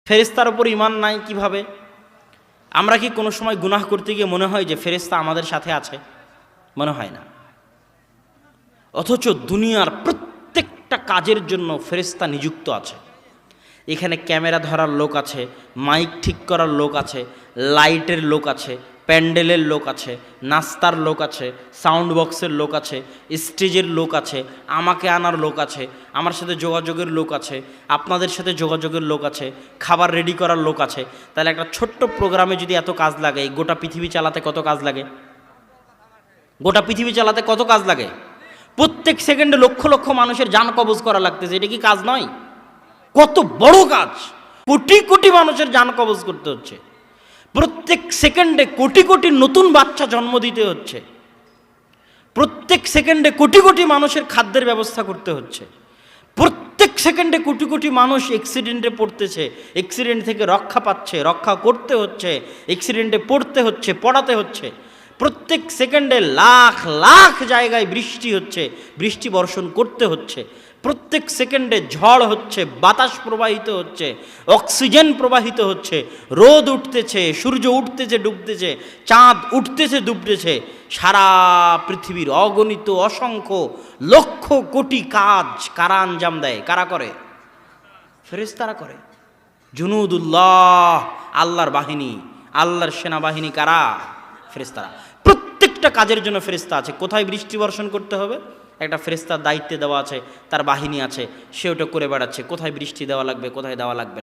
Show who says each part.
Speaker 1: ফেরেশতার উপর ঈমান নাই কিভাবে? আমরা কি কোনো সময় গুনাহ করতে গিয়ে মনে হয় যে ফেরেশতা আমাদের সাথে আছে? মনে হয় না। অথচ দুনিয়ার প্রত্যেকটা কাজের জন্য ফেরেশতা নিযুক্ত আছে। এখানে ক্যামেরা ধরার লোক আছে, মাইক ঠিক করার লোক আছে, লাইটের লোক আছে, প্যান্ডেলের লোক আছে, নাস্তার লোক আছে, সাউন্ড বক্সের লোক আছে, স্টেজের লোক আছে, আমাকে আনার লোক আছে, আমার সাথে যোগাযোগের লোক আছে, আপনাদের সাথে যোগাযোগের লোক আছে, খাবার রেডি করার লোক আছে। তাহলে একটা ছোট্ট প্রোগ্রামে যদি এত কাজ লাগে, এই গোটা পৃথিবী চালাতে কত কাজ লাগে? গোটা পৃথিবী চালাতে কত কাজ লাগে? প্রত্যেক সেকেন্ডে লক্ষ লক্ষ মানুষের জান কবজ করা লাগতেছে। এটা কি কাজ নয়? কত বড় কাজ! কোটি কোটি মানুষের জান কবজ করতে হচ্ছে। প্রত্যেক সেকেন্ডে কোটি কোটি নতুন বাচ্চা জন্ম দিতে হচ্ছে। প্রত্যেক সেকেন্ডে কোটি কোটি মানুষের খাদ্যের ব্যবস্থা করতে হচ্ছে। প্রত্যেক সেকেন্ডে কোটি কোটি মানুষ অ্যাক্সিডেন্টে পড়তেছে, অ্যাক্সিডেন্ট থেকে রক্ষা পাচ্ছে, রক্ষা করতে হচ্ছে, অ্যাক্সিডেন্টে পড়তে হচ্ছে, পড়াতে হচ্ছে। প্রত্যেক সেকেন্ডে লাখ লাখ জায়গায় বৃষ্টি হচ্ছে, বৃষ্টি বর্ষণ করতে হচ্ছে। প্রত্যেক সেকেন্ডে ঝড় হচ্ছে, বাতাস প্রবাহিত হচ্ছে, অক্সিজেন প্রবাহিত হচ্ছে, রোদ উঠতেছে, সূর্য উঠতেছে ডুবতেছে, চাঁদ উঠতেছে ডুবতেছে। সারা পৃথিবীর অগণিত অসংখ্য লক্ষ কোটি কাজ কারা আঞ্জাম দেয়? কারা করে? ফেরেশতারা করে। জুনুদুল্লাহ, আল্লাহর বাহিনী, আল্লাহর সেনাবাহিনী কারা? ফেরেশতারা। প্রত্যেকটা কাজের জন্য ফেরেশতা আছে। কোথায় বৃষ্টি বর্ষণ করতে হবে, একটা ফেরেশতার দায়িত্বে দেওয়া আছে, তার বাহিনী আছে, সে ওটা করে বেড়াচ্ছে। কোথায় বৃষ্টি দেওয়া লাগবে, কোথায় দেওয়া লাগবে